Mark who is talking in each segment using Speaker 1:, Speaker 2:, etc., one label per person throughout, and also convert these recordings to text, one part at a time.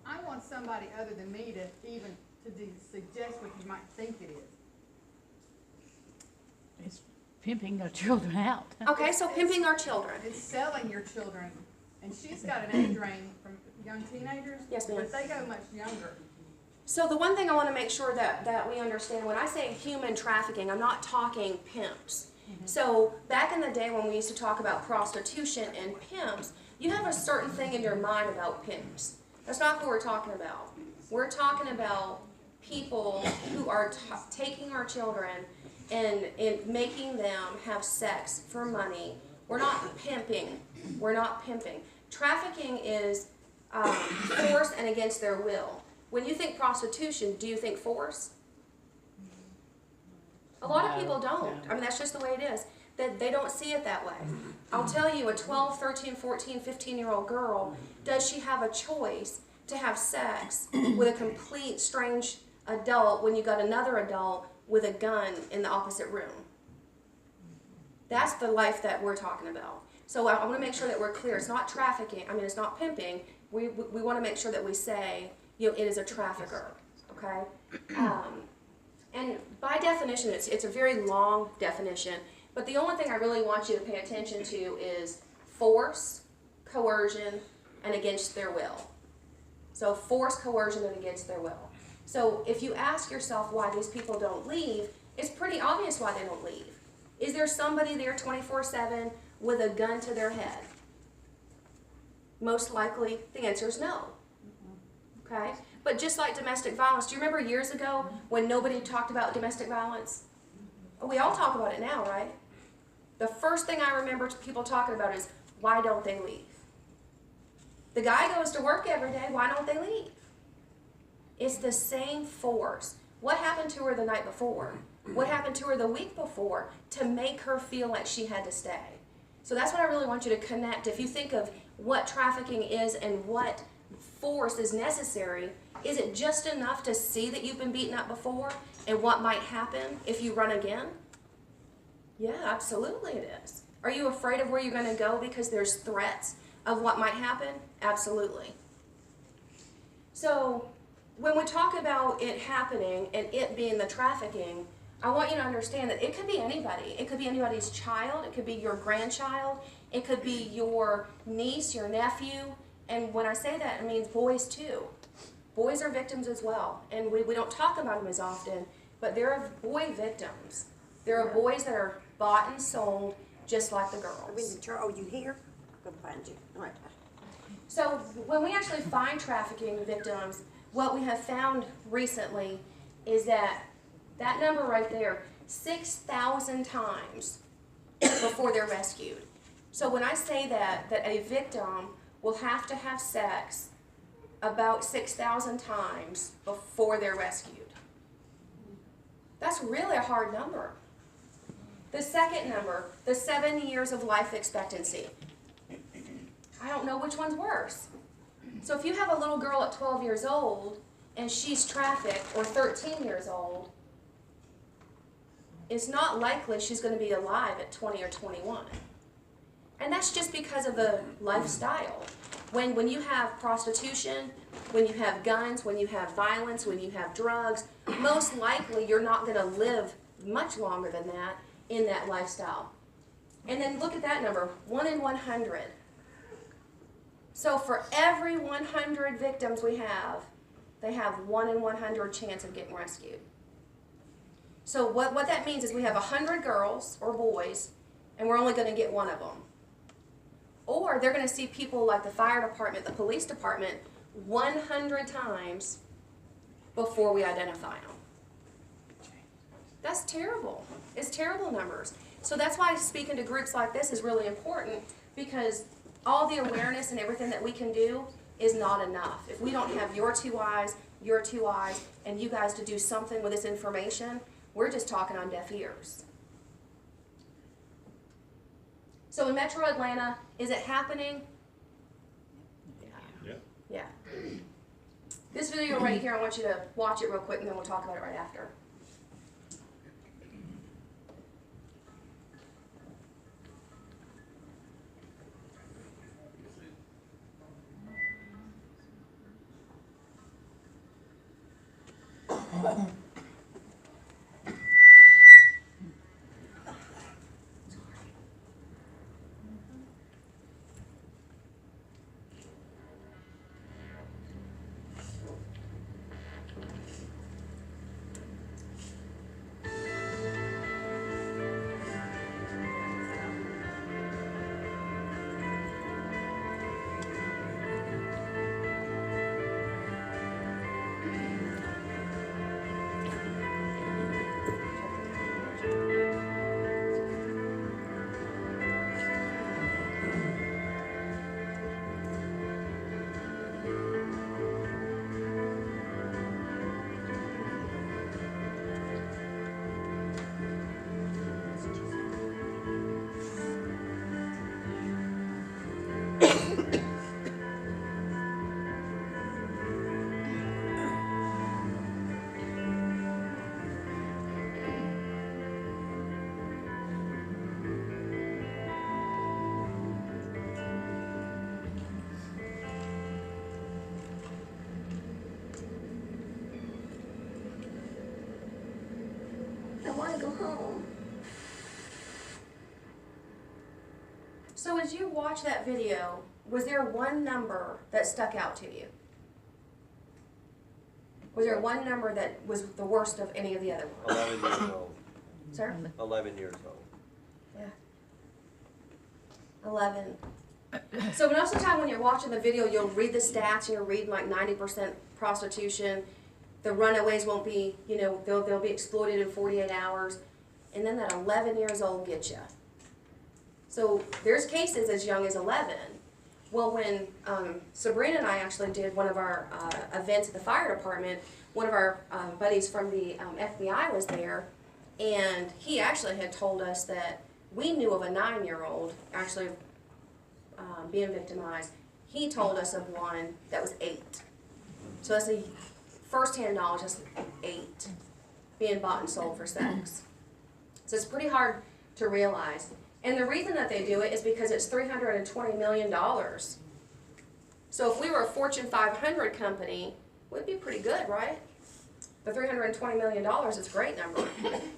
Speaker 1: I want somebody other than me to even suggest what you might think it is.
Speaker 2: It's pimping our children out.
Speaker 3: Okay, so pimping our children.
Speaker 1: It's selling your children, and she's got an age range from young teenagers.
Speaker 3: Yes, ma'am.
Speaker 1: But they go much younger.
Speaker 3: So the one thing I want to make sure that we understand, when I say human trafficking, I'm not talking pimps. So back in the day when we used to talk about prostitution and pimps, you have a certain thing in your mind about pimps. That's not what we're talking about. We're talking about people who are taking our children and making them have sex for money. We're not pimping. We're not pimping. Trafficking is force and against their will. When you think prostitution, do you think force? A lot of people don't. I mean, that's just the way it is. That they don't see it that way. I'll tell you, a 12, 13, 14, 15-year-old girl, does she have a choice to have sex with a complete strange adult when you got another adult with a gun in the opposite room? That's the life that we're talking about. So I want to make sure that we're clear. It's not trafficking. I mean, it's not pimping. We want to make sure that we say, you know, it is a trafficker. Okay? And by definition, it's a very long definition. But the only thing I really want you to pay attention to is force, coercion, and against their will. So force, coercion, and against their will. So if you ask yourself why these people don't leave, it's pretty obvious why they don't leave. Is there somebody there 24/7 with a gun to their head? Most likely, the answer is no. Okay? But just like domestic violence, do you remember years ago when nobody talked about domestic violence? We all talk about it now, right? The first thing I remember people talking about is, why don't they leave? The guy goes to work every day, why don't they leave? It's the same force. What happened to her the night before? What happened to her the week before to make her feel like she had to stay? So that's what I really want you to connect. If you think of what trafficking is and what force is necessary, is it just enough to see that you've been beaten up before and what might happen if you run again? Yeah, absolutely it is. Are you afraid of where you're going to go because there's threats of what might happen? Absolutely. So when we talk about it happening and it being the trafficking, I want you to understand that it could be anybody. It could be anybody's child. It could be your grandchild. It could be your niece, your nephew. And when I say that, it means boys too. Boys are victims as well. And we don't talk about them as often, but there are boy victims. There are boys that are bought and sold just like the girls.
Speaker 4: Oh, you here? Go find you. All right.
Speaker 3: So when we actually find trafficking victims, what we have found recently is that number right there, 6,000 times before they're rescued. So when I say that a victim will have to have sex about 6,000 times before they're rescued. That's really a hard number. The second number, the 7 years of life expectancy. I don't know which one's worse. So if you have a little girl at 12 years old and she's trafficked, or 13 years old, it's not likely she's going to be alive at 20 or 21. And that's just because of the lifestyle. When you have prostitution, when you have guns, when you have violence, when you have drugs, most likely you're not going to live much longer than that in that lifestyle. And then look at that number, 1 in 100. So for every 100 victims we have, they have 1 in 100 chance of getting rescued. So what that means is we have 100 girls or boys, and we're only going to get one of them. Or they're going to see people like the fire department, the police department, 100 times before we identify them. That's terrible. It's terrible numbers. So that's why speaking to groups like this is really important, because all the awareness and everything that we can do is not enough. If we don't have your two eyes, and you guys to do something with this information, we're just talking on deaf ears. So in Metro Atlanta, is it happening?
Speaker 5: Yeah.
Speaker 3: Yeah. This video right here, I want you to watch it real quick and then we'll talk about it right after. I want to go home. So as you watch that video, was there one number that stuck out to you? Was there one number that was the worst of any of the other ones?
Speaker 5: 11 years old.
Speaker 3: Sir?
Speaker 5: 11 years old.
Speaker 3: Yeah. 11. So most of the time when you're watching the video, you'll read the stats and you'll read like 90% prostitution. The runaways won't be, you know, they'll be exploited in 48 hours. And then that 11 years old gets you. So there's cases as young as 11. Well, when Sabrina and I actually did one of our events at the fire department, one of our buddies from the FBI was there, and he actually had told us that we knew of a 9-year-old actually being victimized. He told us of one that was 8. So that's the first-hand knowledge, that's 8 being bought and sold for sex. So it's pretty hard to realize. And the reason that they do it is because it's $320 million. So if we were a Fortune 500 company, we'd be pretty good, right? The $320 million is a great number,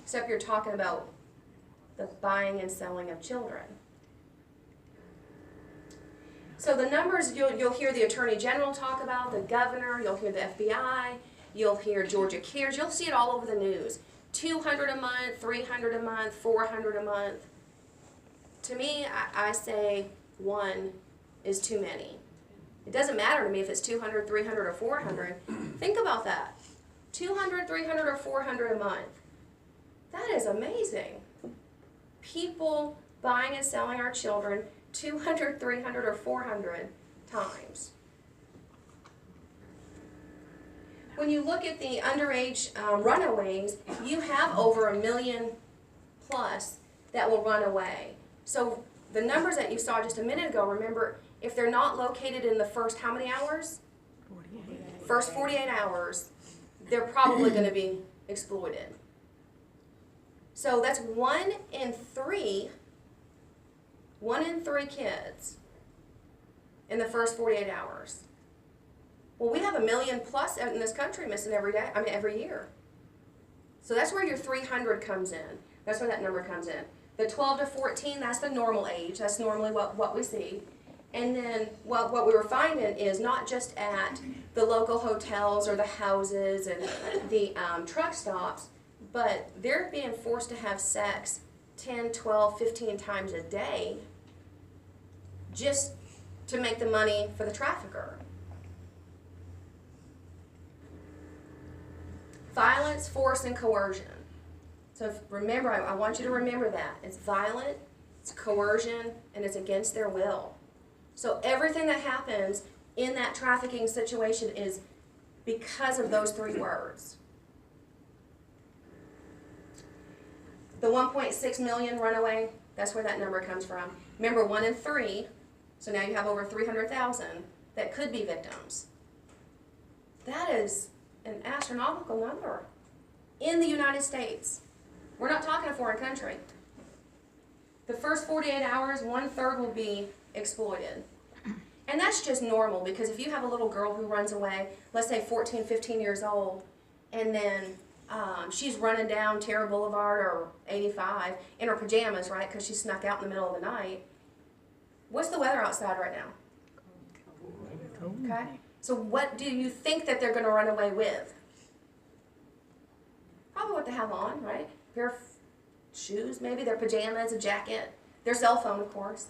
Speaker 3: except you're talking about the buying and selling of children. So the numbers, you'll hear the Attorney General talk about, the governor, you'll hear the FBI, you'll hear Georgia Cares, you'll see it all over the news. 200 a month, 300 a month, 400 a month. To me, I say 1 is too many. It doesn't matter to me if it's 200, 300, or 400. Think about that. 200, 300, or 400 a month. That is amazing. People buying and selling our children 200, 300, or 400 times. When you look at the underage runaways, you have over 1 million plus that will run away. So the numbers that you saw just a minute ago, remember, if they're not located in the first how many hours?
Speaker 2: 48.
Speaker 3: First 48 hours, they're probably going to be exploited. So that's 1 in 3 kids in the first 48 hours. Well, we have 1 million plus in this country missing every year. So that's where your 300 comes in. That's where that number comes in. The 12 to 14, that's the normal age. That's normally what we see. And then what we were finding is not just at the local hotels or the houses and the truck stops, but they're being forced to have sex 10, 12, 15 times a day just to make the money for the trafficker. Violence, force, and coercion. So remember, I want you to remember that. It's violent, it's coercion, and it's against their will. So everything that happens in that trafficking situation is because of those 3 words. The 1.6 million runaway, that's where that number comes from. Remember, 1 in 3, so now you have over 300,000 that could be victims. That is an astronomical number in the United States. We're not talking a foreign country. The first 48 hours, 1/3 will be exploited. And that's just normal, because if you have a little girl who runs away, let's say 14, 15 years old, and then she's running down Terra Boulevard or 85 in her pajamas, right, because she snuck out in the middle of the night. What's the weather outside right now? Okay. So what do you think that they're going to run away with? Probably what they have on, right? A pair of shoes, maybe their pajamas, a jacket, their cell phone, of course.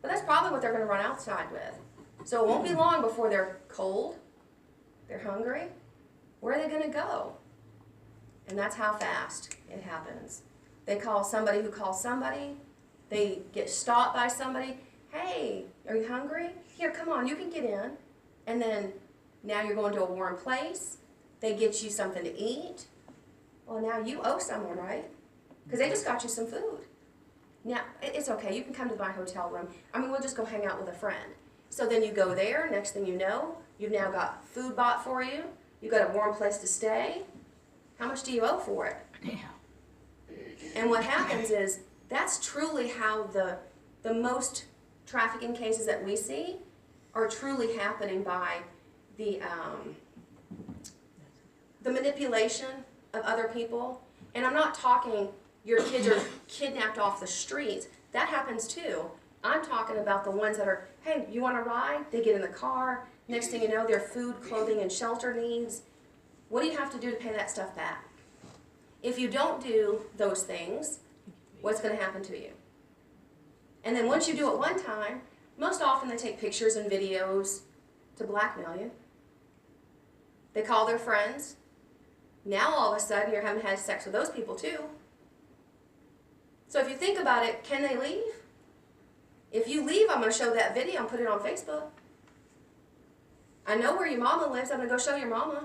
Speaker 3: But that's probably what they're going to run outside with. So it won't be long before they're cold, they're hungry. Where are they going to go? And that's how fast it happens. They call somebody who calls somebody. They get stopped by somebody. Hey, are you hungry? Here, come on, you can get in. And then now you're going to a warm place. They get you something to eat. Well, now you owe someone, right? Because they just got you some food. Now, it's okay. You can come to my hotel room. I mean, we'll just go hang out with a friend. So then you go there. Next thing you know, you've now got food bought for you. You've got a warm place to stay. How much do you owe for it?
Speaker 2: Yeah.
Speaker 3: And what happens is that's truly how the most trafficking cases that we see are truly happening by the manipulation of other people. And I'm not talking your kids are kidnapped off the streets. That happens too. I'm talking about the ones that are, hey, you want to ride? They get in the car. Next thing you know, their food, clothing, and shelter needs. What do you have to do to pay that stuff back? If you don't do those things, what's going to happen to you? And then once you do it one time, most often they take pictures and videos to blackmail you. They call their friends. Now all of a sudden you're having had sex with those people too. So if you think about it, can they leave? If you leave, I'm going to show that video and put it on Facebook. I know where your mama lives. I'm going to go show your mama.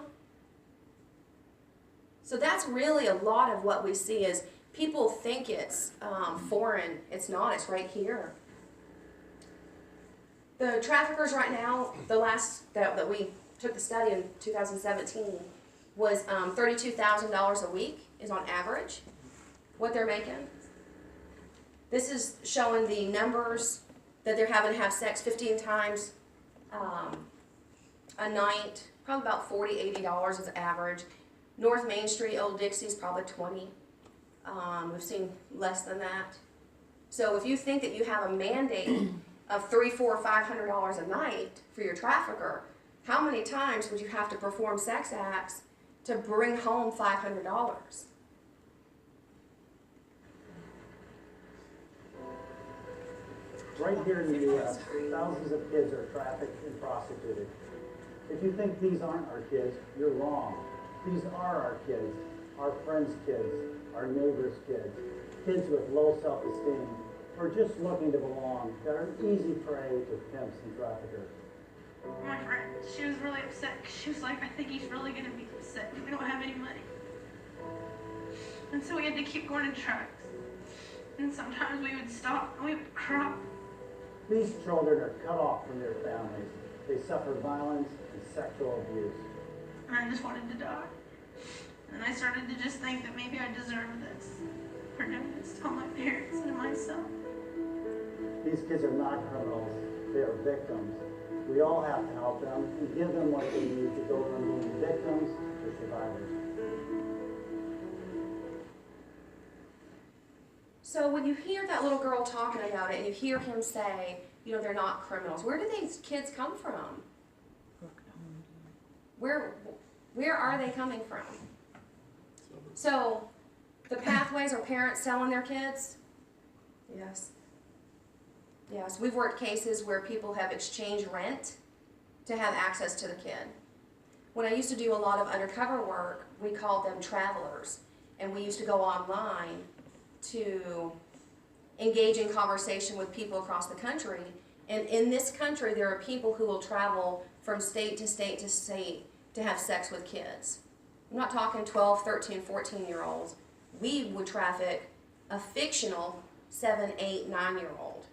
Speaker 3: So that's really a lot of what we see is people think it's foreign. It's not. It's right here. The traffickers right now, the last that we took the study in 2017 was $32,000 a week is on average what they're making. This is showing the numbers that they're having to have sex 15 times a night, probably about $40, $80 is average. North Main Street, Old Dixie's probably 20. We've seen less than that. So if you think that you have a mandate of $300, $400, $500 a night for your trafficker, how many times would you have to perform sex acts to bring home $500?
Speaker 5: Right here in the U.S., thousands of kids are trafficked and prostituted. If you think these aren't our kids, you're wrong. These are our kids, our friends' kids, our neighbors' kids, kids with low self-esteem, or just looking to belong, that are easy prey to pimps and traffickers.
Speaker 6: My friend, she was really upset. She was like, I think he's really going to be upset. We don't have any money. And so we had to keep going in trucks. And sometimes we would stop and we would cry.
Speaker 5: These children are cut off from their families. They suffer violence and sexual abuse.
Speaker 6: And I just wanted to die. And I started to just think that maybe I deserved this for doing this to all my parents and to myself.
Speaker 5: These kids are not criminals. They are victims. We all have to help them and give them what they need to go from being victims to survivors.
Speaker 3: So when you hear that little girl talking about it and you hear him say, you know, they're not criminals, where do these kids come from? Where are they coming from? So the pathways are parents selling their kids? Yes. Yes, we've worked cases where people have exchanged rent to have access to the kid. When I used to do a lot of undercover work, we called them travelers. And we used to go online to engage in conversation with people across the country. And in this country, there are people who will travel from state to state to state to have sex with kids. I'm not talking 12, 13, 14-year-olds. We would traffic a fictional 7, 8, 9-year-old.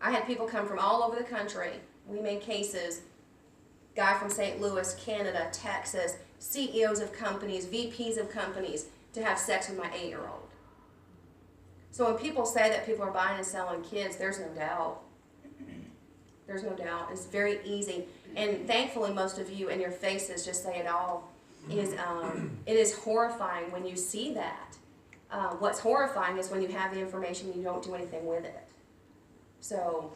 Speaker 3: I had people come from all over the country. We made cases, guy from St. Louis, Canada, Texas, CEOs of companies, VPs of companies, to have sex with my 8-year-old. So when people say that people are buying and selling kids, there's no doubt. There's no doubt. It's very easy. And thankfully, most of you and your faces just say it all. it is horrifying when you see that. What's horrifying is when you have the information and you don't do anything with it. So,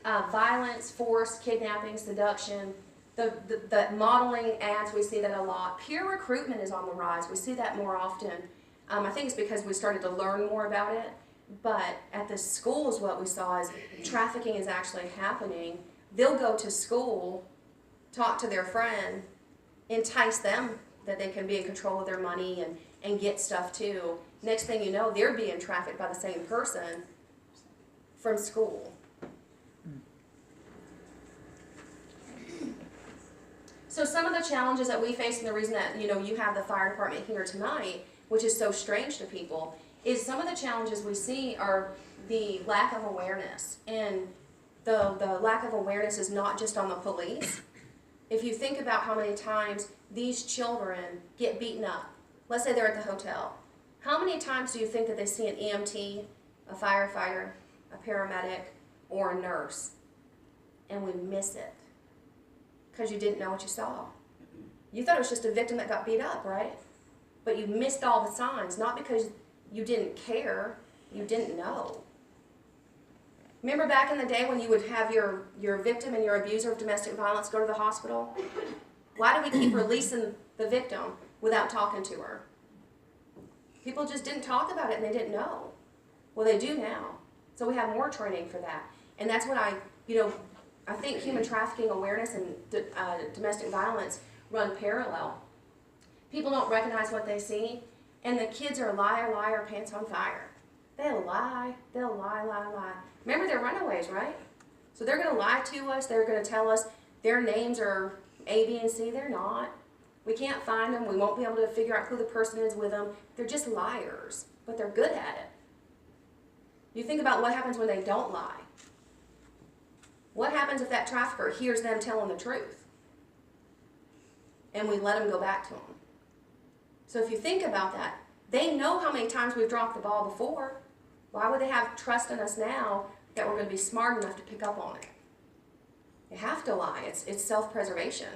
Speaker 3: violence, force, kidnapping, seduction, the modeling ads, we see that a lot. Peer recruitment is on the rise. We see that more often. I think it's because we started to learn more about it. But at the schools, what we saw is trafficking is actually happening. They'll go to school, talk to their friend, entice them that they can be in control of their money and get stuff too. Next thing you know, they're being trafficked by the same person from school. So some of the challenges that we face, and the reason that you have the fire department here tonight, which is so strange to people, is some of the challenges we see are the lack of awareness. And the lack of awareness is not just on the police. If you think about how many times these children get beaten up, let's say they're at the hotel, how many times do you think that they see an EMT, a firefighter, a paramedic, or a nurse, and we miss it because you didn't know what you saw? You thought it was just a victim that got beat up, right? But you missed all the signs, not because you didn't care, you didn't know. Remember back in the day when you would have your victim and your abuser of domestic violence go to the hospital? Why do we keep releasing the victim without talking to her? People just didn't talk about it and they didn't know. Well, they do now. So we have more training for that. And that's what I think human trafficking awareness and domestic violence run parallel. People don't recognize what they see, and the kids are liar, pants on fire. They'll lie. Remember, they're runaways, right? So they're going to lie to us. They're going to tell us their names are A, B, and C. They're not. We can't find them. We won't be able to figure out who the person is with them. They're just liars, but they're good at it. You think about what happens when they don't lie. What happens if that trafficker hears them telling the truth? And we let them go back to them. So if you think about that, they know how many times we've dropped the ball before. Why would they have trust in us now that we're going to be smart enough to pick up on it? You have to lie. It's self-preservation.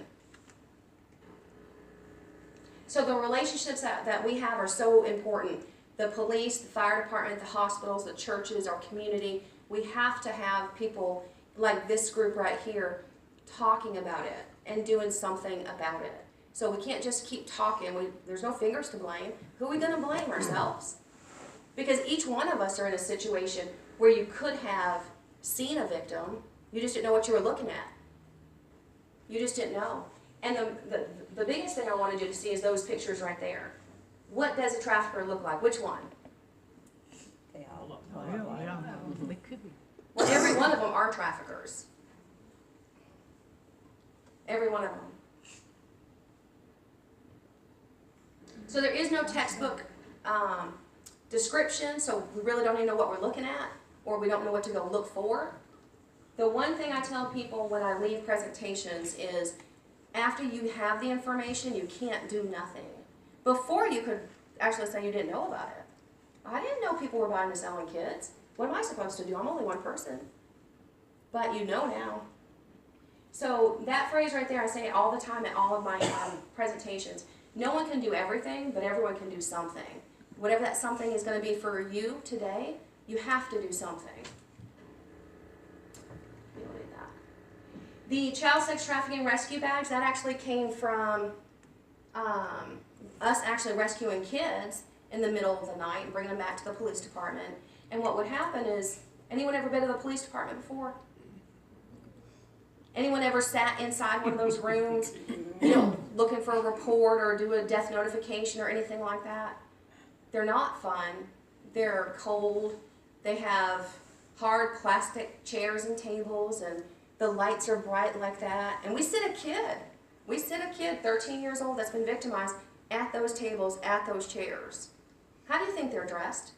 Speaker 3: So the relationships that we have are so important. The police, the fire department, the hospitals, the churches, our community. We have to have people like this group right here talking about it and doing something about it. So we can't just keep talking. There's no fingers to blame. Who are we going to blame? Ourselves? Because each one of us are in a situation where you could have seen a victim. You just didn't know what you were looking at. You just didn't know. And the biggest thing I wanted you to see is those pictures right there. What does a trafficker look like? Which one?
Speaker 4: They all look
Speaker 2: We could be.
Speaker 3: Well, every one of them are traffickers. Every one of them. So there is no textbook description, so we really don't even know what we're looking at, or we don't know what to go look for. The one thing I tell people when I leave presentations is, after you have the information, you can't do nothing. Before, you could actually say you didn't know about it. I didn't know people were buying and selling kids. What am I supposed to do? I'm only one person. But you know now. So that phrase right there, I say it all the time at all of my presentations. No one can do everything, but everyone can do something. Whatever that something is going to be for you today, you have to do something. You don't need that. The child sex trafficking rescue bags, that actually came from us actually rescuing kids in the middle of the night and bringing them back to the police department. And what would happen is, anyone ever been to the police department before? Anyone ever sat inside one of those rooms, looking for a report or do a death notification or anything like that? They're not fun. They're cold. They have hard plastic chairs and tables, and the lights are bright like that. And we sit a kid, 13 years old, that's been victimized at those tables, at those chairs. How do you think they're dressed?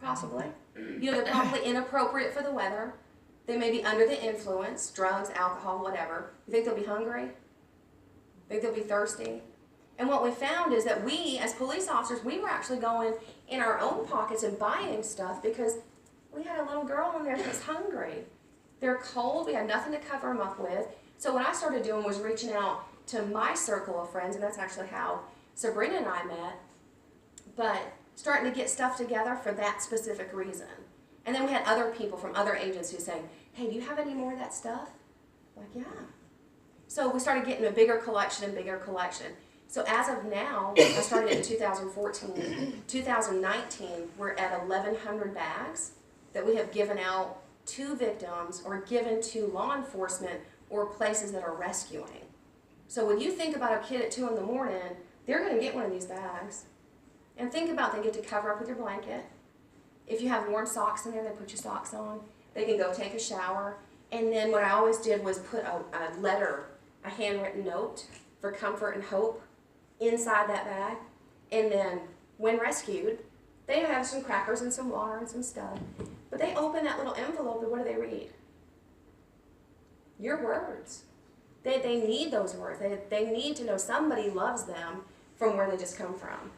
Speaker 3: Possibly. They're probably inappropriate for the weather. They may be under the influence, drugs, alcohol, whatever. You think they'll be hungry? Think they'll be thirsty? And what we found is that we, as police officers, we were actually going in our own pockets and buying stuff because we had a little girl in there that was hungry. They're cold. We had nothing to cover them up with. So what I started doing was reaching out to my circle of friends, and that's actually how Sabrina and I met, but starting to get stuff together for that specific reason. And then we had other people from other agencies saying, hey, do you have any more of that stuff? Like, yeah. So we started getting a bigger collection and bigger collection. So as of now, I started in 2014. 2019, we're at 1,100 bags that we have given out to victims or given to law enforcement or places that are rescuing. So when you think about a kid at 2 in the morning, they're going to get one of these bags. And think about they get to cover up with your blanket. If you have warm socks in there, they put your socks on. They can go take a shower. And then what I always did was put a letter, a handwritten note for comfort and hope inside that bag. And then when rescued, they have some crackers and some water and some stuff. But they open that little envelope and what do they read? Your words. They need those words. They need to know somebody loves them from where they just come from.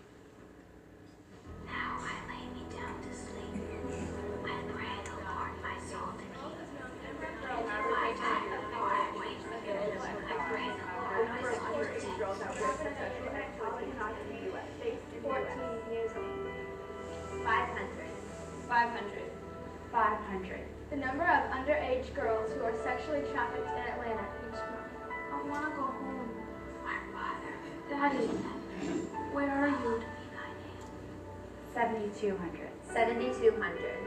Speaker 7: Now I lay me down to sleep. I pray the Lord my soul to keep. My time before I wake, I pray the Lord my soul to keep.
Speaker 8: 14 years old. 500. 500. The number of underage girls who are sexually trafficked in Atlanta each month. I want to go home.
Speaker 7: My Father,
Speaker 8: Daddy, where are you?
Speaker 9: 7,200.
Speaker 8: 7,200.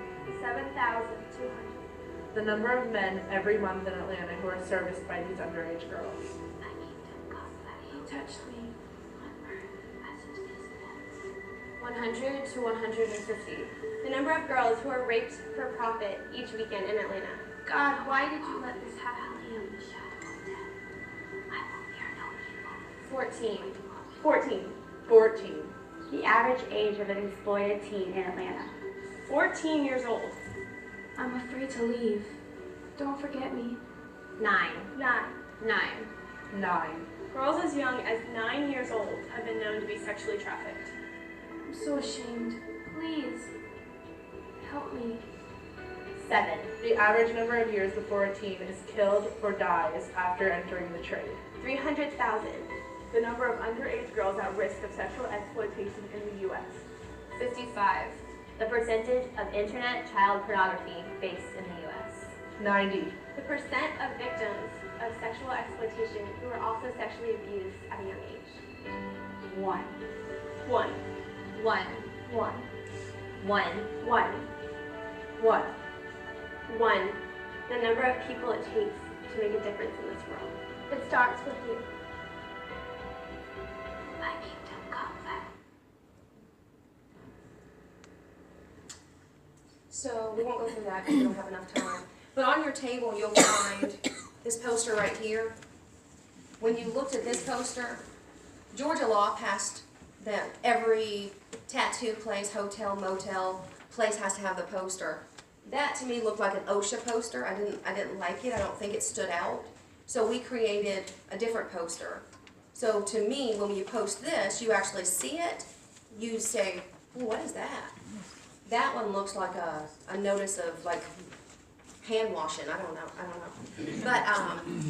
Speaker 9: The number of men every month in Atlanta who are serviced by these underage girls.
Speaker 7: thy kingdom come, thy
Speaker 8: He
Speaker 7: will
Speaker 8: touched me.
Speaker 7: on earth as it is in heaven.
Speaker 8: 100 to 150. The number of girls who are raped for profit each weekend in Atlanta. God, why did you let this happen to
Speaker 7: Valley
Speaker 8: him?
Speaker 7: of the shadow of death, I will fear no evil.
Speaker 8: 14.
Speaker 9: 14.
Speaker 10: The average age of an exploited teen in Atlanta.
Speaker 8: 14 years old. I'm afraid to leave. Don't forget me.
Speaker 10: 9.
Speaker 9: 9.
Speaker 8: Girls as young as 9 years old have been known to be sexually trafficked. I'm so ashamed. Please, help me.
Speaker 10: 7.
Speaker 9: The average number of years before a teen is killed or dies after entering the trade.
Speaker 8: 300,000. The number of underage girls at risk of sexual exploitation in the U.S. 55.
Speaker 10: The percentage of internet child pornography based in the U.S.
Speaker 9: 90.
Speaker 8: The percent of victims of sexual exploitation who are also sexually abused at a young age.
Speaker 10: 1.
Speaker 8: 1.
Speaker 10: 1.
Speaker 8: 1.
Speaker 10: 1.
Speaker 8: 1.
Speaker 9: What?
Speaker 8: 1. The number of people it takes to make a difference in this world. It starts with you.
Speaker 7: Thy kingdom come, thy
Speaker 3: So we won't go through that because we don't have enough time. But on your table, you'll find this poster right here. When you looked at this poster, Georgia law passed that every tattoo place, hotel, motel place has to have the poster. That to me looked like an OSHA poster. I didn't like it. I don't think it stood out. So we created a different poster. So to me, when you post this, you actually see it. You say, "Ooh, what is that?" That one looks like a notice of like hand washing. I don't know. But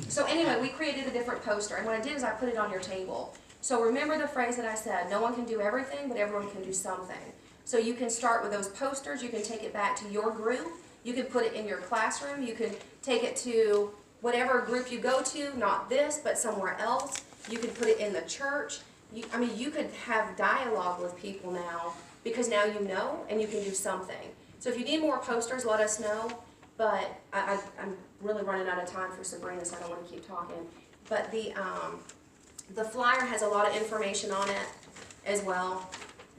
Speaker 3: so anyway, we created a different poster, and what I did is I put it on your table. So remember the phrase that I said: no one can do everything, but everyone can do something. So you can start with those posters. You can take it back to your group. You can put it in your classroom. You can take it to whatever group you go to. Not this, but somewhere else. You can put it in the church. You could have dialogue with people now, because now you know and you can do something. So if you need more posters, let us know. But I'm really running out of time for Sabrina, so I don't want to keep talking. But the flyer has a lot of information on it as well,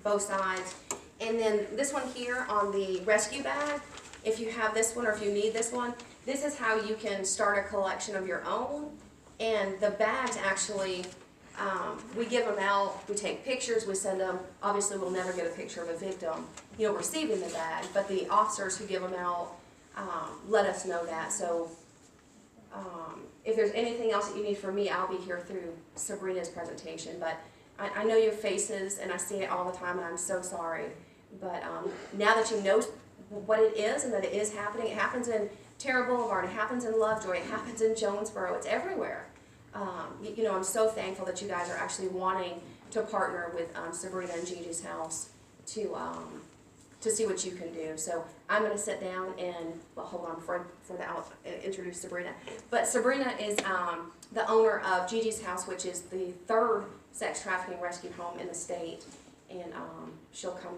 Speaker 3: both sides. And then this one here on the rescue bag, if you have this one or if you need this one, this is how you can start a collection of your own. And the bags actually, we give them out, we take pictures, we send them. Obviously we'll never get a picture of a victim, receiving the bag, but the officers who give them out let us know that. So if there's anything else that you need from me, I'll be here through Sabrina's presentation. But I know your faces and I see it all the time, and I'm so sorry. But now that you know what it is and that it is happening, it happens in Terra Boulevard, it happens in Lovejoy, it happens in Jonesboro, it's everywhere. You know, I'm so thankful that you guys are actually wanting to partner with Sabrina and Gigi's house to see what you can do. So I'm going to sit down and, well, hold on before I'll introduce Sabrina. But Sabrina is the owner of Gigi's house, which is the 3rd sex trafficking rescue home in the state, and she'll come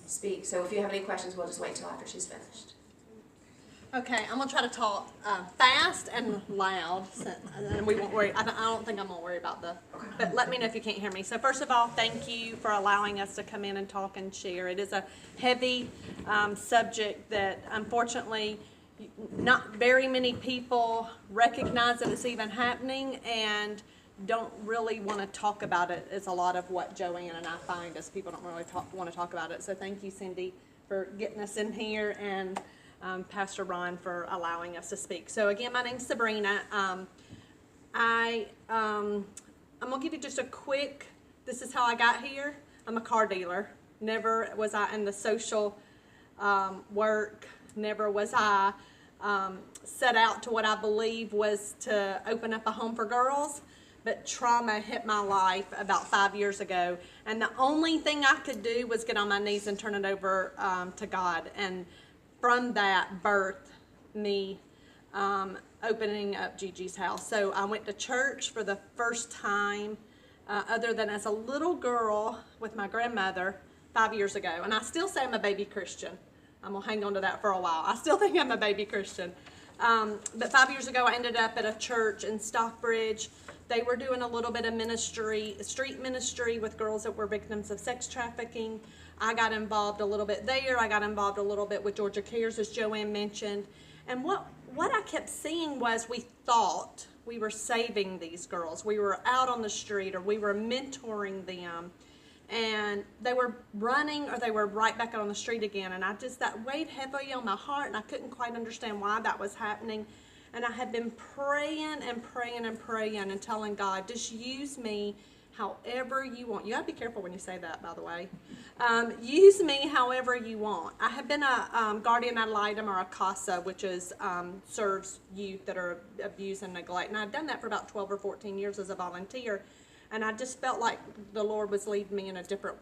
Speaker 3: speak. So if you have any questions, we'll just wait until after she's finished.
Speaker 11: Okay, I'm gonna try to talk fast and loud, and we won't worry. I don't think I'm gonna worry about but let me know if you can't hear me. So first of all, thank you for allowing us to come in and talk and share. It is a heavy subject that unfortunately not very many people recognize that it's even happening and don't really want to talk about it. It's a lot of what Joanne and I find as people don't really want to talk about it. So thank you, Cindy, for getting us in here, and Pastor Ron for allowing us to speak. So again, my name's Sabrina. I'm gonna give you just a quick, this is how I got here. I'm a car dealer. Never was I in the social work. Never was I set out to what I believe was to open up a home for girls. But trauma hit my life about 5 years ago. And the only thing I could do was get on my knees and turn it over to God. And from that birthed me opening up Gigi's house. So I went to church for the first time, other than as a little girl with my grandmother 5 years ago. And I still say I'm a baby Christian. I'm going to hang on to that for a while. I still think I'm a baby Christian. But 5 years ago, I ended up at a church in Stockbridge. They were doing a little bit of ministry, street ministry with girls that were victims of sex trafficking. I got involved a little bit there. I got involved a little bit with Georgia Cares, as Joanne mentioned. And what I kept seeing was we thought we were saving these girls. We were out on the street, or we were mentoring them. And they were running, or they were right back out on the street again. And that weighed heavily on my heart, and I couldn't quite understand why that was happening. And I had been praying and praying and praying and telling God, just use me however you want. You got to be careful when you say that, by the way. Use me however you want. I have been a guardian ad litem, or a CASA, which is serves youth that are abused and neglect. And I've done that for about 12 or 14 years as a volunteer. And I just felt like the Lord was leading me in a different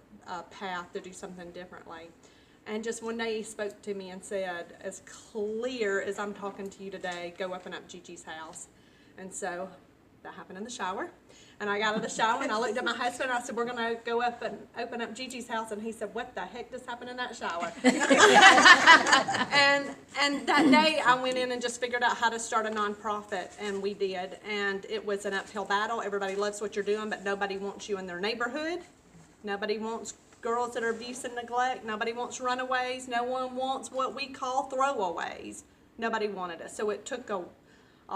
Speaker 11: path to do something differently. And just one day He spoke to me and said, as clear as I'm talking to you today, go open up Gigi's house. And so that happened in the shower. And I got out of the shower and I looked at my husband and I said, we're going to go up and open up Gigi's house. And he said, what the heck just happened in that shower? and that day I went in and just figured out how to start a nonprofit, and we did. And it was an uphill battle. Everybody loves what you're doing, but nobody wants you in their neighborhood. Nobody wants girls that are abuse and neglect. Nobody wants runaways. No one wants what we call throwaways. Nobody wanted us. So it took a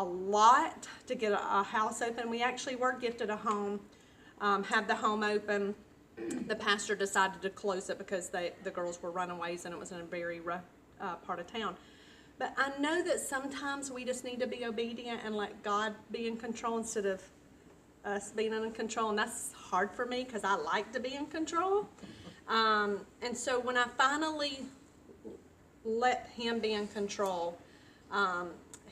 Speaker 11: lot to get a house open. We actually were gifted a home, had the home open. The pastor decided to close it because the girls were runaways and it was in a very rough part of town. But I know that sometimes we just need to be obedient and let God be in control instead of us being in control. And that's hard for me because I like to be in control. And so when I finally let Him be in control,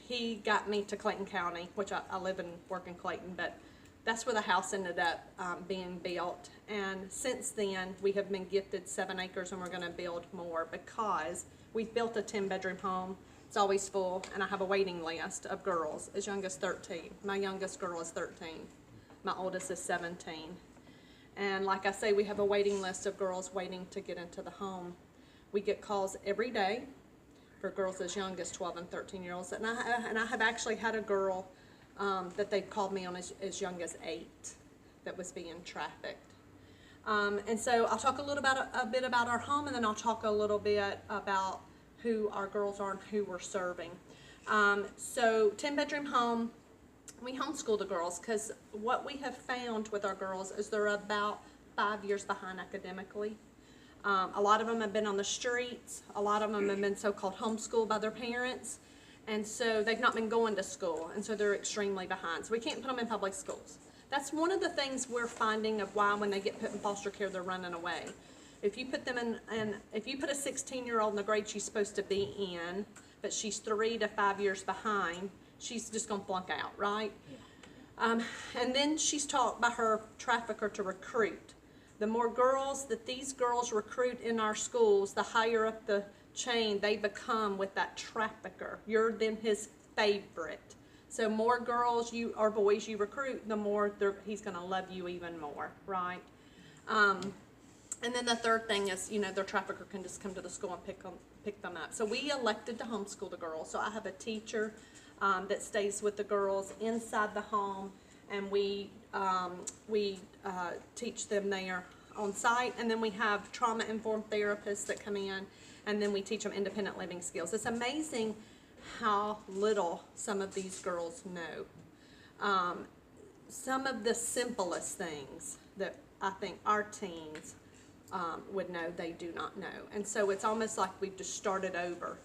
Speaker 11: He got me to Clayton County, which I live and work in Clayton, but that's where the house ended up being built. And since then, we have been gifted 7 acres, and we're going to build more because we've built a 10-bedroom home. It's always full, and I have a waiting list of girls as young as 13. My youngest girl is 13. My oldest is 17. And like I say, we have a waiting list of girls waiting to get into the home. We get calls every day for girls as young as 12 and 13-year-olds. And I have actually had a girl that they called me on as young as 8 that was being trafficked. And so I'll talk a bit about our home, and then I'll talk a little bit about who our girls are and who we're serving. So 10-bedroom home. We homeschool the girls because what we have found with our girls is they're about 5 years behind academically. A lot of them have been on the streets. A lot of them have been so-called homeschooled by their parents. And so they've not been going to school, and so they're extremely behind. So we can't put them in public schools. That's one of the things we're finding of why when they get put in foster care, they're running away. If you put them if you put a 16-year-old in the grade she's supposed to be in, but she's 3 to 5 years behind, she's just gonna flunk out, right? And then she's taught by her trafficker to recruit. The more girls that these girls recruit in our schools, the higher up the chain they become with that trafficker. You're then his favorite. So more girls or boys you recruit, the more he's gonna love you even more, right? And then the third thing is, their trafficker can just come to the school and pick them up. So we elected to homeschool the girls. So I have a teacher that stays with the girls inside the home, and we teach them there on site. And then we have trauma-informed therapists that come in, and then we teach them independent living skills. It's amazing how little some of these girls know. Some of the simplest things that I think our teens would know, they do not know. And so it's almost like we've just started over.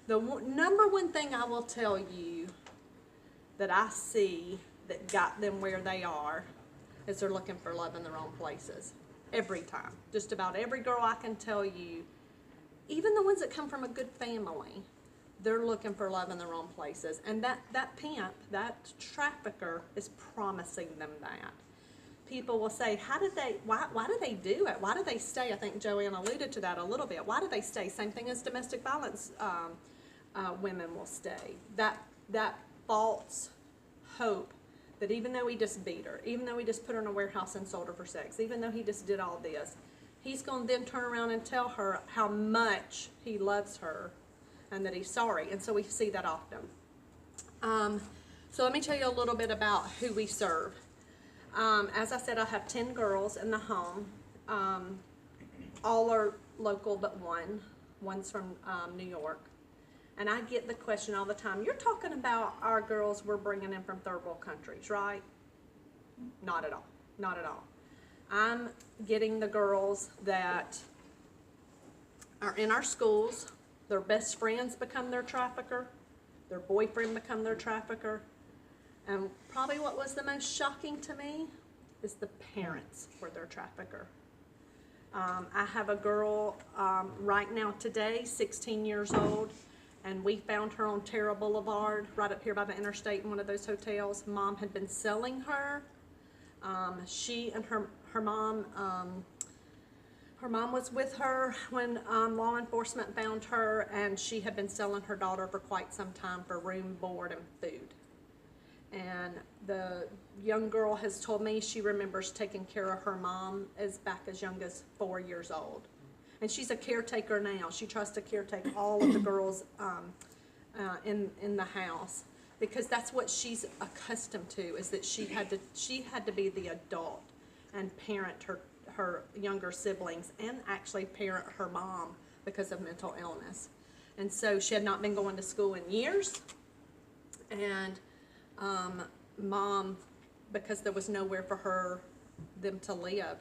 Speaker 11: The number one thing I will tell you that I see that got them where they are is they're looking for love in the wrong places. Every time. Just about every girl I can tell you, even the ones that come from a good family, they're looking for love in the wrong places. And that pimp, that trafficker is promising them that. People will say, why do they do it? Why do they stay? I think Joanne alluded to that a little bit. Why do they stay? Same thing as domestic violence women will stay. That false hope that even though he just beat her, even though he just put her in a warehouse and sold her for sex, even though he just did all this, he's going to then turn around and tell her how much he loves her and that he's sorry. And so we see that often. So let me tell you a little bit about who we serve. As I said, I have 10 girls in the home. All are local but one. One's from New York. And I get the question all the time, you're talking about our girls we're bringing in from third world countries, right? Not at all. Not at all. I'm getting the girls that are in our schools. Their best friends become their trafficker. Their boyfriend become their trafficker. And probably what was the most shocking to me is the parents were their trafficker. I have a girl right now today, 16 years old, and we found her on Terra Boulevard, right up here by the interstate in one of those hotels. Mom had been selling her. She and her mom was with her when law enforcement found her, and she had been selling her daughter for quite some time for room, board, and food. And the young girl has told me she remembers taking care of her mom back as young as 4 years old. And she's a caretaker now. She tries to caretake all of the girls in the house, because that's what she's accustomed to, is that she had to be the adult and parent her younger siblings, and actually parent her mom because of mental illness. And so she had not been going to school in years, and mom, because there was nowhere for them to live,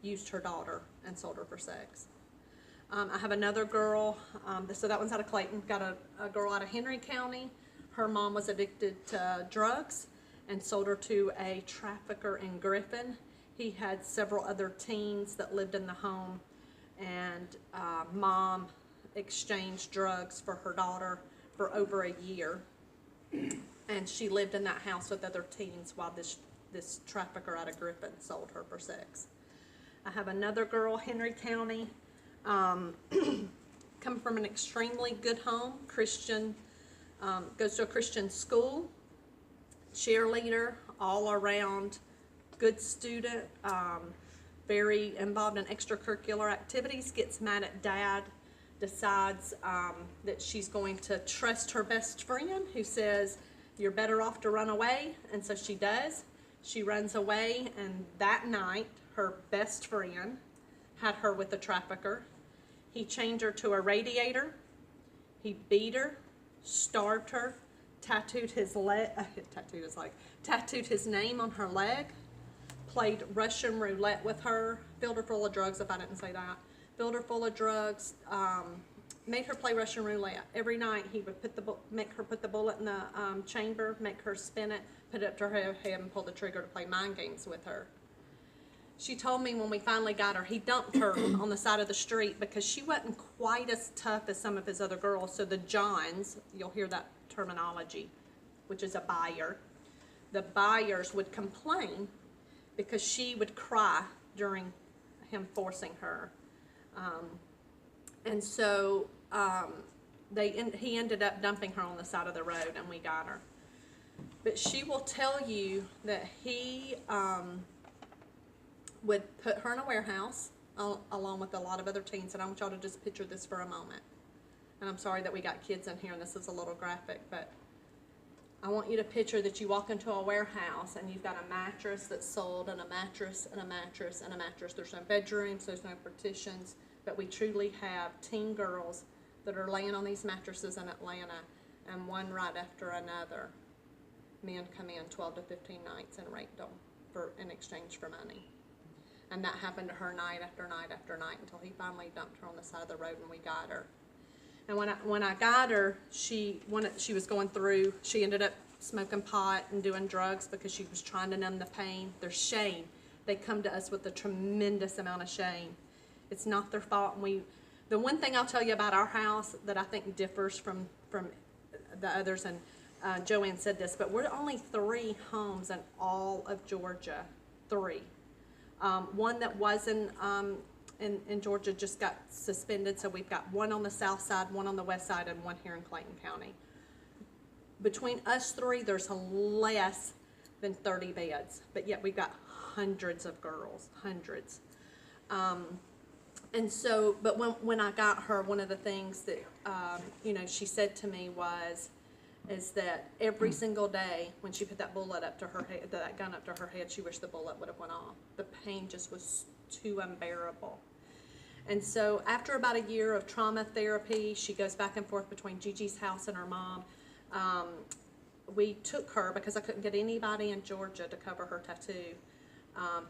Speaker 11: used her daughter and sold her for sex. I have another girl, so that one's out of Clayton. Got a girl out of Henry County. Her mom was addicted to drugs and sold her to a trafficker in Griffin. He had several other teens that lived in the home, and mom exchanged drugs for her daughter for over a year. And she lived in that house with other teens while this trafficker out of Griffin sold her for sex. I have another girl, Henry County, come from an extremely good home, Christian, goes to a Christian school, cheerleader, all around, good student, very involved in extracurricular activities, gets mad at dad, decides that she's going to trust her best friend, who says, you're better off to run away, and so she does. She runs away, and that night, her best friend had her with a trafficker. He chained her to a radiator. He beat her, starved her, tattooed his name on her leg, played Russian roulette with her, filled her full of drugs, if I didn't say that, filled her full of drugs, made her play Russian roulette. Every night he would make her put the bullet in the chamber, make her spin it, put it up to her head and pull the trigger to play mind games with her. She told me when we finally got her, he dumped her on the side of the street because she wasn't quite as tough as some of his other girls. So the Johns, you'll hear that terminology, which is a buyer. The buyers would complain because she would cry during him forcing her. And so he ended up dumping her on the side of the road, and we got her. But she will tell you that he would put her in a warehouse along with a lot of other teens. And I want y'all to just picture this for a moment. And I'm sorry that we got kids in here and this is a little graphic, but I want you to picture that you walk into a warehouse and you've got a mattress that's sold, and a mattress and a mattress and a mattress. There's no bedrooms, there's no partitions, but we truly have teen girls that are laying on these mattresses in Atlanta, and one right after another, men come in 12 to 15 nights and rape them in exchange for money. And that happened to her night after night after night until he finally dumped her on the side of the road and we got her. And when I got her, she was going through, she ended up smoking pot and doing drugs because she was trying to numb the pain. There's shame. They come to us with a tremendous amount of shame. It's not their fault. And the one thing I'll tell you about our house that I think differs from the others, and Joanne said this, but we're only 3 homes in all of Georgia. 3. One that wasn't in Georgia just got suspended, so we've got 1 on the south side, 1 on the west side, and 1 here in Clayton County. Between us 3, there's less than 30 beds, but yet we've got hundreds of girls, hundreds. And so, but when I got her, one of the things that, she said to me is that every single day when she put that bullet up to her head, that gun up to her head, she wished the bullet would have went off. The pain just was too unbearable. And so after about a year of trauma therapy, she goes back and forth between Gigi's house and her mom. We took her because I couldn't get anybody in Georgia to cover her tattoo.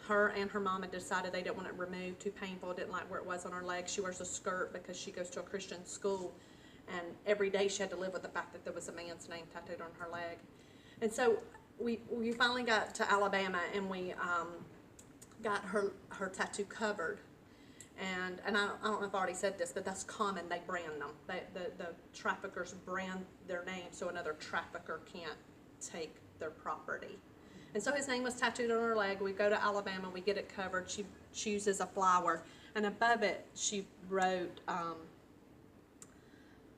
Speaker 11: Her and her mom had decided they didn't want it removed, too painful, didn't like where it was on her leg. She wears a skirt because she goes to a Christian school, and every day she had to live with the fact that there was a man's name tattooed on her leg. And so we finally got to Alabama, and we got her tattoo covered. And I don't know if I already said this, but that's common. They brand them. The traffickers brand their name so another trafficker can't take their property. And so his name was tattooed on her leg. We go to Alabama. We get it covered. She chooses a flower. And above it, she wrote, I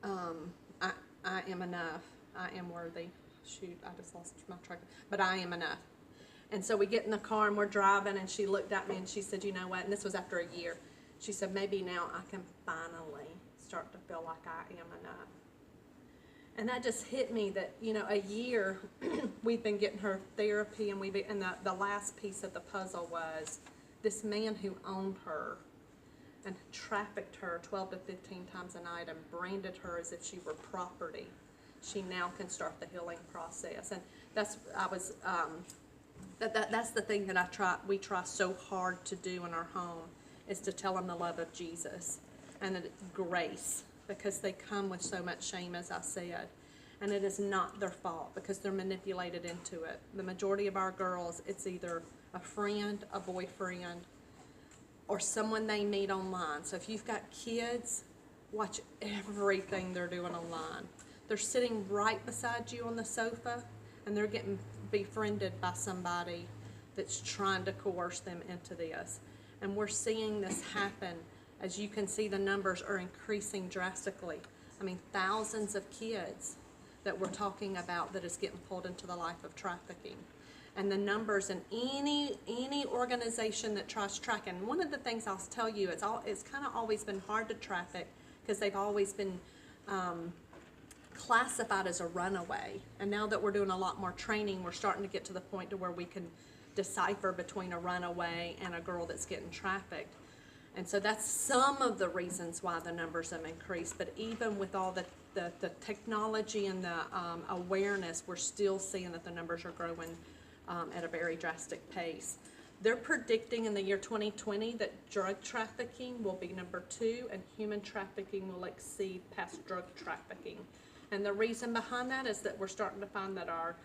Speaker 11: am enough. I am worthy. Shoot, I just lost my track. But I am enough. And so we get in the car and we're driving, and she looked at me and she said, you know what? And this was after a year. She said, maybe now I can finally start to feel like I am enough. And that just hit me that, a year we've been getting her therapy, and the last piece of the puzzle was this man who owned her and trafficked her 12 to 15 times a night and branded her as if she were property. She now can start the healing process. And that's the thing that we try so hard to do in our home, is to tell them the love of Jesus and the grace, because they come with so much shame, as I said. And it is not their fault because they're manipulated into it. The majority of our girls, it's either a friend, a boyfriend, or someone they meet online. So if you've got kids, watch everything they're doing online. They're sitting right beside you on the sofa, and they're getting befriended by somebody that's trying to coerce them into this. And we're seeing this happen. As you can see, the numbers are increasing drastically. I mean, thousands of kids that we're talking about that is getting pulled into the life of trafficking. And the numbers in any organization that tries to track. And one of the things I'll tell you, it's kind of always been hard to traffic because they've always been classified as a runaway. And now that we're doing a lot more training, we're starting to get to the point to where we can decipher between a runaway and a girl that's getting trafficked. And so that's some of the reasons why the numbers have increased. But even with all the technology and the awareness, we're still seeing that the numbers are growing at a very drastic pace. They're predicting in the year 2020 that drug trafficking will be number 2, and human trafficking will exceed past drug trafficking. And the reason behind that is that we're starting to find that our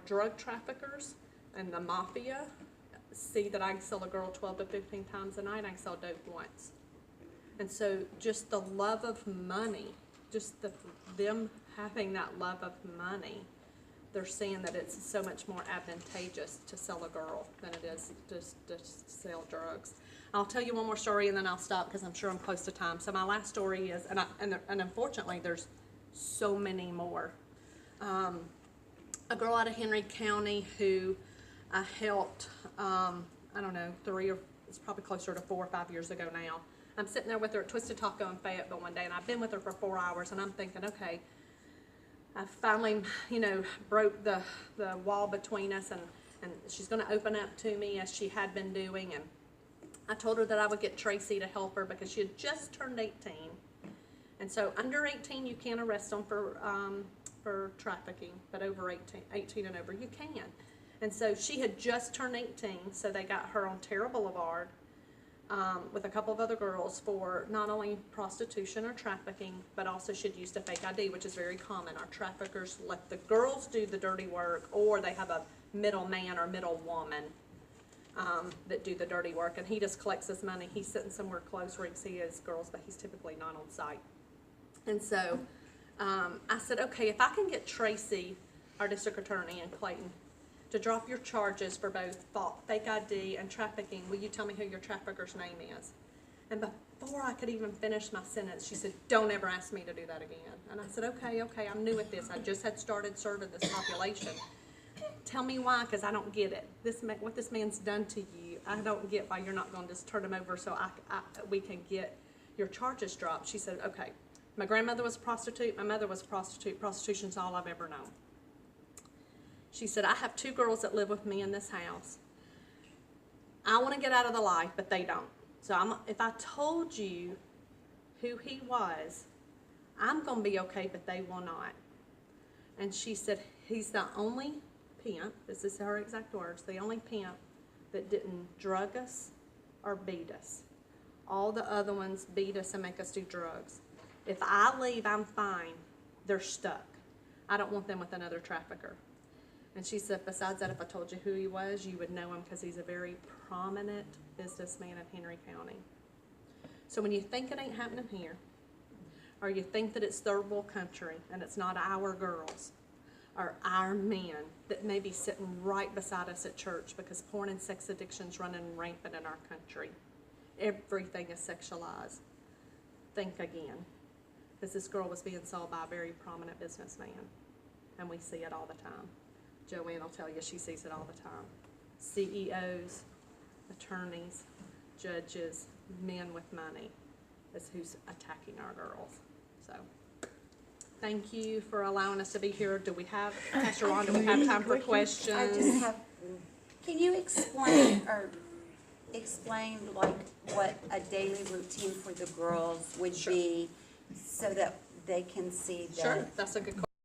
Speaker 11: drug traffickers and the mafia see that I can sell a girl 12 to 15 times a night, I can sell dope once. And so just the love of money, just them having that love of money, they're seeing that it's so much more advantageous to sell a girl than it is to sell drugs. I'll tell you one more story and then I'll stop because I'm sure I'm close to time. So my last story is, and unfortunately there's so many more. A girl out of Henry County who I helped, I don't know, it's probably closer to 4 or 5 years ago now. I'm sitting there with her at Twisted Taco in Fayetteville one day, and I've been with her for 4 hours, and I'm thinking, okay, I finally, broke the wall between us, and she's going to open up to me as she had been doing, and I told her that I would get Tracy to help her because she had just turned 18. And so under 18, you can't arrest them for trafficking, but over 18 and over, you can. And so she had just turned 18, so they got her on Terra Boulevard with a couple of other girls for not only prostitution or trafficking, but also she'd used a fake ID, which is very common. Our traffickers let the girls do the dirty work, or they have a middle man or middle woman that do the dirty work, and he just collects his money. He's sitting somewhere close where he can see his girls, but he's typically not on site. And so I said, okay, if I can get Tracy, our district attorney in Clayton, to drop your charges for both fake ID and trafficking, will you tell me who your trafficker's name is? And before I could even finish my sentence, she said, don't ever ask me to do that again. And I said, okay, I'm new at this. I just had started serving this population. Tell me why, because I don't get it. What this man's done to you, I don't get why you're not going to just turn him over so we can get your charges dropped. She said, okay, my grandmother was a prostitute, my mother was a prostitute. Prostitution's all I've ever known. She said, I have 2 girls that live with me in this house. I want to get out of the life, but they don't. So if I told you who he was, I'm going to be okay, but they will not. And she said, he's the only pimp, this is her exact words, the only pimp that didn't drug us or beat us. All the other ones beat us and make us do drugs. If I leave, I'm fine. They're stuck. I don't want them with another trafficker. And she said, besides that, if I told you who he was, you would know him because he's a very prominent businessman in Henry County. So when you think it ain't happening here, or you think that it's third world country and it's not our girls or our men that may be sitting right beside us at church because porn and sex addiction's running rampant in our country, everything is sexualized, think again. Because this girl was being sold by a very prominent businessman, and we see it all the time. Joanne will tell you she sees it all the time. CEOs, attorneys, judges, men with money is who's attacking our girls. So, thank you for allowing us to be here. Pastor Ron, do we have time for questions?
Speaker 4: I just have, can you explain like what a daily routine for the girls would be so that they can see that?
Speaker 11: Sure, that's a good question.